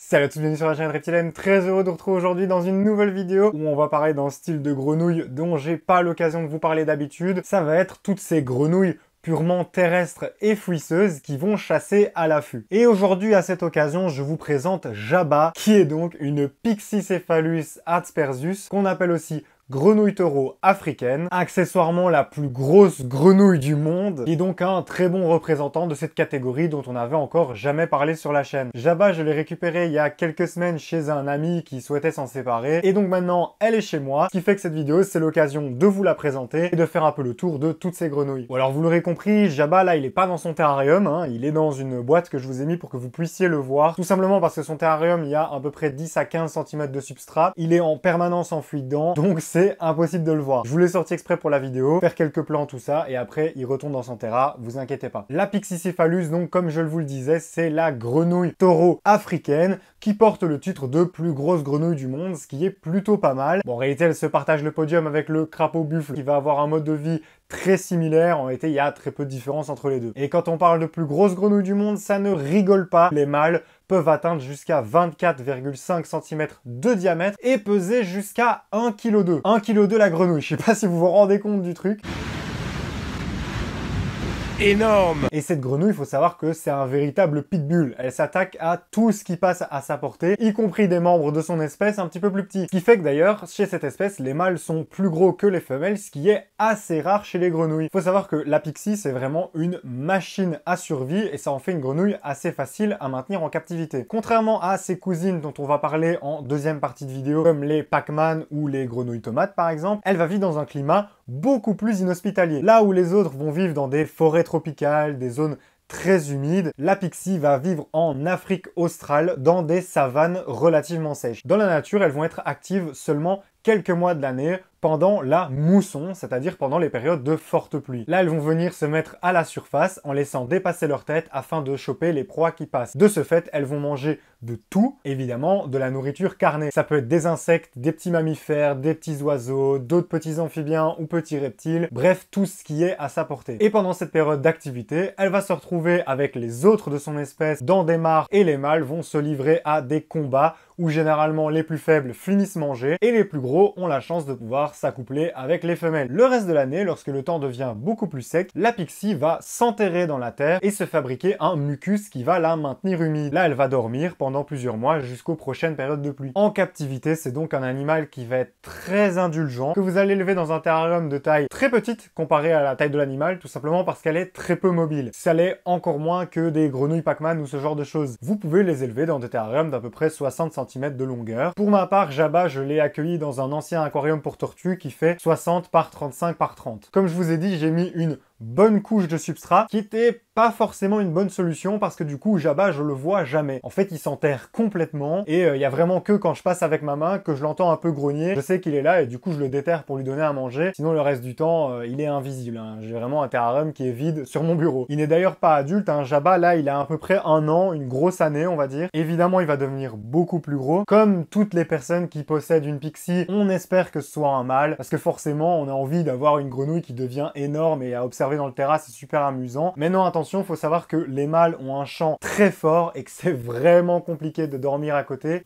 Salut à tous, bienvenue sur la chaîne Reptilienne, très heureux de vous retrouver aujourd'hui dans une nouvelle vidéo où on va parler d'un style de grenouille dont j'ai pas l'occasion de vous parler d'habitude. Ça va être toutes ces grenouilles purement terrestres et fouisseuses qui vont chasser à l'affût. Et aujourd'hui, à cette occasion, je vous présente Jabba, qui est donc une Pixycephalus adspersus, qu'on appelle aussi grenouille taureau africaine, accessoirement la plus grosse grenouille du monde, et donc un très bon représentant de cette catégorie dont on n'avait encore jamais parlé sur la chaîne. Jabba, je l'ai récupérée il y a quelques semaines chez un ami qui souhaitait s'en séparer, et donc maintenant elle est chez moi, ce qui fait que cette vidéo c'est l'occasion de vous la présenter et de faire un peu le tour de toutes ces grenouilles. Bon, alors vous l'aurez compris, Jabba là il est pas dans son terrarium, hein, il est dans une boîte que je vous ai mis pour que vous puissiez le voir, tout simplement parce que son terrarium il y a à peu près 10 à 15 cm de substrat, il est en permanence enfoui dedans, donc c'est impossible de le voir. Je vous l'ai sorti exprès pour la vidéo, faire quelques plans, tout ça, et après il retourne dans son terra, vous inquiétez pas. La Pixycephalus, donc comme je vous le disais, c'est la grenouille taureau africaine qui porte le titre de plus grosse grenouille du monde, ce qui est plutôt pas mal. Bon, en réalité, elle se partage le podium avec le crapaud buffle qui va avoir un mode de vie très similaire. En réalité, il y a très peu de différence entre les deux. Et quand on parle de plus grosse grenouille du monde, ça ne rigole pas. Les mâles peuvent atteindre jusqu'à 24,5 cm de diamètre et peser jusqu'à 1,2 kg. 1,2 kg la grenouille. Je sais pas si vous vous rendez compte du truc. Énorme! Et cette grenouille, il faut savoir que c'est un véritable pitbull. Elle s'attaque à tout ce qui passe à sa portée, y compris des membres de son espèce un petit peu plus petits. Ce qui fait que d'ailleurs, chez cette espèce, les mâles sont plus gros que les femelles, ce qui est assez rare chez les grenouilles. Il faut savoir que la Pixie, c'est vraiment une machine à survie et ça en fait une grenouille assez facile à maintenir en captivité. Contrairement à ses cousines dont on va parler en deuxième partie de vidéo, comme les Pac-Man ou les grenouilles tomates par exemple, elle va vivre dans un climat beaucoup plus inhospitalier. Là où les autres vont vivre dans des forêts tropicales, des zones très humides, la Pixie va vivre en Afrique australe dans des savanes relativement sèches. Dans la nature, elles vont être actives seulement quelques mois de l'année pendant la mousson, c'est-à-dire pendant les périodes de forte pluie. Là, elles vont venir se mettre à la surface en laissant dépasser leur tête afin de choper les proies qui passent. De ce fait, elles vont manger de tout, évidemment de la nourriture carnée. Ça peut être des insectes, des petits mammifères, des petits oiseaux, d'autres petits amphibiens ou petits reptiles, bref, tout ce qui est à sa portée. Et pendant cette période d'activité, elle va se retrouver avec les autres de son espèce dans des mares et les mâles vont se livrer à des combats où généralement les plus faibles finissent mangés et les plus gros ont la chance de pouvoir s'accoupler avec les femelles. Le reste de l'année, lorsque le temps devient beaucoup plus sec, la Pixie va s'enterrer dans la terre et se fabriquer un mucus qui va la maintenir humide. Là, elle va dormir pendant plusieurs mois jusqu'aux prochaines périodes de pluie. En captivité, c'est donc un animal qui va être très indulgent, que vous allez élever dans un terrarium de taille très petite comparée à la taille de l'animal, tout simplement parce qu'elle est très peu mobile. Ça l'est encore moins que des grenouilles Pac-Man ou ce genre de choses. Vous pouvez les élever dans des terrariums d'à peu près 60 cm de longueur. Pour ma part, Jabba, je l'ai accueilli dans un ancien aquarium pour tortues qui fait 60 par 35 par 30. Comme je vous ai dit, j'ai mis une bonne couche de substrat qui était pas forcément une bonne solution parce que du coup Jabba je le vois jamais. En fait il s'enterre complètement et il y a vraiment que quand je passe avec ma main que je l'entends un peu grogner. Je sais qu'il est là et du coup je le déterre pour lui donner à manger. Sinon le reste du temps il est invisible. Hein. J'ai vraiment un terrarium qui est vide sur mon bureau. Il n'est d'ailleurs pas adulte. Hein. Jabba là il a à peu près un an, une grosse année on va dire. Évidemment il va devenir beaucoup plus gros. Comme toutes les personnes qui possèdent une Pixie, on espère que ce soit un mâle parce que forcément on a envie d'avoir une grenouille qui devient énorme et à observer dans le terrain, c'est super amusant. Mais non, attention, il faut savoir que les mâles ont un chant très fort et que c'est vraiment compliqué de dormir à côté.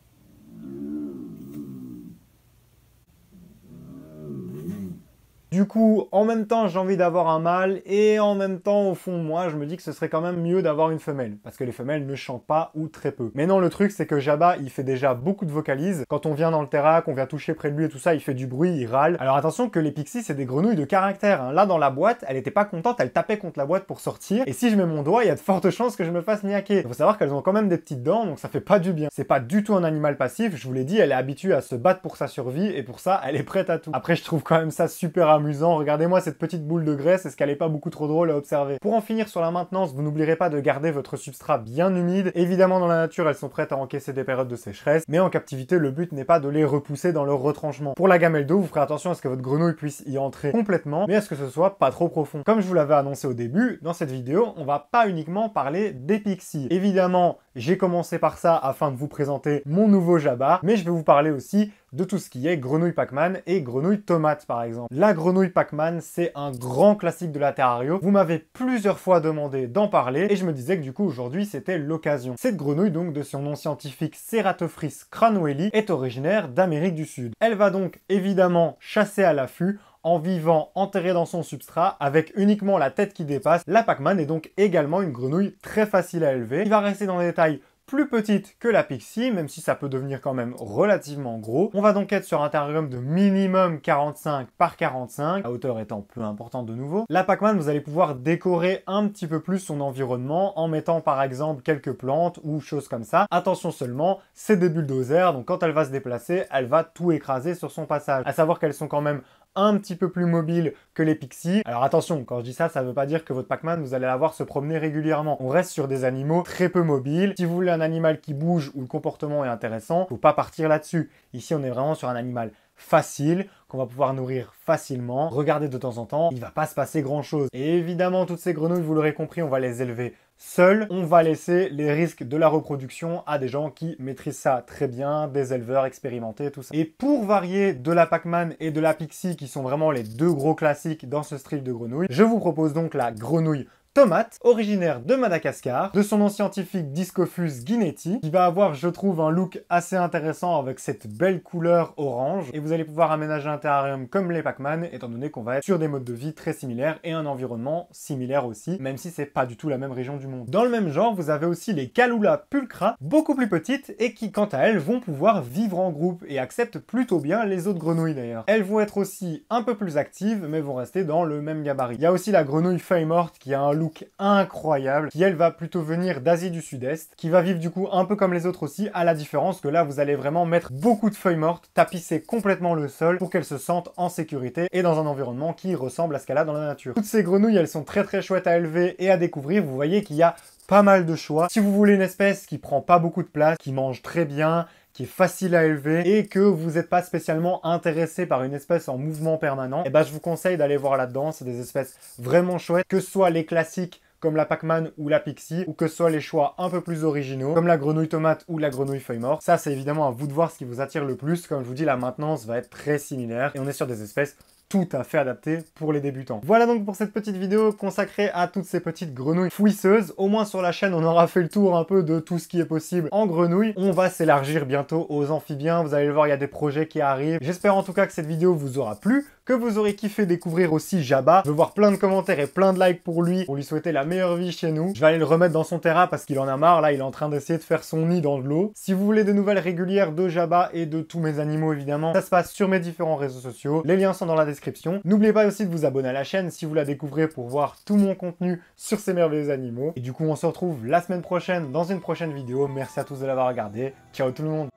Du coup, en même temps, j'ai envie d'avoir un mâle et en même temps, au fond, moi, je me dis que ce serait quand même mieux d'avoir une femelle parce que les femelles ne chantent pas ou très peu. Mais non, le truc, c'est que Jabba, il fait déjà beaucoup de vocalises. Quand on vient dans le terrain, qu'on vient toucher près de lui et tout ça, il fait du bruit, il râle. Alors attention que les Pixies, c'est des grenouilles de caractère. Hein. Là, dans la boîte, elle était pas contente, elle tapait contre la boîte pour sortir. Et si je mets mon doigt, il y a de fortes chances que je me fasse niaquer. Il faut savoir qu'elles ont quand même des petites dents, donc ça fait pas du bien. C'est pas du tout un animal passif. Je vous l'ai dit, elle est habituée à se battre pour sa survie et pour ça, elle est prête à tout. Après, je trouve quand même ça super amusant. Regardez-moi cette petite boule de graisse, est-ce qu'elle est pas beaucoup trop drôle à observer? Pour en finir sur la maintenance, vous n'oublierez pas de garder votre substrat bien humide. Évidemment, dans la nature, elles sont prêtes à encaisser des périodes de sécheresse, mais en captivité, le but n'est pas de les repousser dans leur retranchement. Pour la gamelle d'eau, vous ferez attention à ce que votre grenouille puisse y entrer complètement, mais à ce que ce soit pas trop profond. Comme je vous l'avais annoncé au début, dans cette vidéo, on va pas uniquement parler des Pixies. Évidemment, j'ai commencé par ça afin de vous présenter mon nouveau Jabba, mais je vais vous parler aussi de tout ce qui est grenouille Pac-Man et grenouille tomate par exemple. La grenouille Pac-Man, c'est un grand classique de la Terrario. Vous m'avez plusieurs fois demandé d'en parler et je me disais que du coup aujourd'hui c'était l'occasion. Cette grenouille donc de son nom scientifique Ceratophrys cranuelli est originaire d'Amérique du Sud. Elle va donc évidemment chasser à l'affût en vivant enterrée dans son substrat avec uniquement la tête qui dépasse. La Pac-Man est donc également une grenouille très facile à élever. Il va rester dans des tailles plus petite que la Pixie, même si ça peut devenir quand même relativement gros. On va donc être sur un terrarium de minimum 45 par 45, la hauteur étant peu importante de nouveau. La Pac-Man, vous allez pouvoir décorer un petit peu plus son environnement en mettant par exemple quelques plantes ou choses comme ça. Attention seulement, c'est des bulldozers, donc quand elle va se déplacer, elle va tout écraser sur son passage. À savoir qu'elles sont quand même un petit peu plus mobile que les Pixies. Alors attention, quand je dis ça, ça veut pas dire que votre Pac-Man, vous allez la voir se promener régulièrement. On reste sur des animaux très peu mobiles. Si vous voulez un animal qui bouge ou le comportement est intéressant, faut pas partir là-dessus. Ici, on est vraiment sur un animal facile, qu'on va pouvoir nourrir facilement. Regardez de temps en temps, il va pas se passer grand-chose. Et évidemment, toutes ces grenouilles, vous l'aurez compris, on va les élever seuls. On va laisser les risques de la reproduction à des gens qui maîtrisent ça très bien, des éleveurs expérimentés, tout ça. Et pour varier de la Pac-Man et de la Pixie, qui sont vraiment les deux gros classiques dans ce style de grenouille, je vous propose donc la grenouille tomate, originaire de Madagascar, de son nom scientifique Discophus guinetti, qui va avoir, je trouve, un look assez intéressant avec cette belle couleur orange. Et vous allez pouvoir aménager un terrarium comme les Pac-Man, étant donné qu'on va être sur des modes de vie très similaires et un environnement similaire aussi, même si c'est pas du tout la même région du monde. Dans le même genre, vous avez aussi les Calula pulchra, beaucoup plus petites et qui, quant à elles, vont pouvoir vivre en groupe et acceptent plutôt bien les autres grenouilles d'ailleurs. Elles vont être aussi un peu plus actives, mais vont rester dans le même gabarit. Il y a aussi la grenouille feuille morte qui a un look incroyable, qui elle va plutôt venir d'Asie du Sud-Est, qui va vivre du coup un peu comme les autres aussi, à la différence que là vous allez vraiment mettre beaucoup de feuilles mortes, tapisser complètement le sol pour qu'elle se sente en sécurité et dans un environnement qui ressemble à ce qu'elle a dans la nature. Toutes ces grenouilles, elles sont très chouettes à élever et à découvrir. Vous voyez qu'il y a pas mal de choix. Si vous voulez une espèce qui prend pas beaucoup de place, qui mange très bien, qui est facile à élever et que vous n'êtes pas spécialement intéressé par une espèce en mouvement permanent, et ben je vous conseille d'aller voir là-dedans. C'est des espèces vraiment chouettes, que ce soit les classiques comme la Pac-Man ou la Pixie, ou que ce soit les choix un peu plus originaux, comme la grenouille tomate ou la grenouille feuille morte. Ça, c'est évidemment à vous de voir ce qui vous attire le plus. Comme je vous dis, la maintenance va être très similaire et on est sur des espèces tout à fait adapté pour les débutants. Voilà donc pour cette petite vidéo consacrée à toutes ces petites grenouilles fouisseuses. Au moins sur la chaîne, on aura fait le tour un peu de tout ce qui est possible en grenouille. On va s'élargir bientôt aux amphibiens. Vous allez le voir, il y a des projets qui arrivent. J'espère en tout cas que cette vidéo vous aura plu, que vous aurez kiffé découvrir aussi Jabba. Je veux voir plein de commentaires et plein de likes pour lui souhaiter la meilleure vie chez nous. Je vais aller le remettre dans son terrain parce qu'il en a marre. Là, il est en train d'essayer de faire son nid dans de l'eau. Si vous voulez des nouvelles régulières de Jabba et de tous mes animaux, évidemment, ça se passe sur mes différents réseaux sociaux. Les liens sont dans la description. N'oubliez pas aussi de vous abonner à la chaîne si vous la découvrez pour voir tout mon contenu sur ces merveilleux animaux. Et du coup, on se retrouve la semaine prochaine dans une prochaine vidéo. Merci à tous de l'avoir regardé. Ciao tout le monde!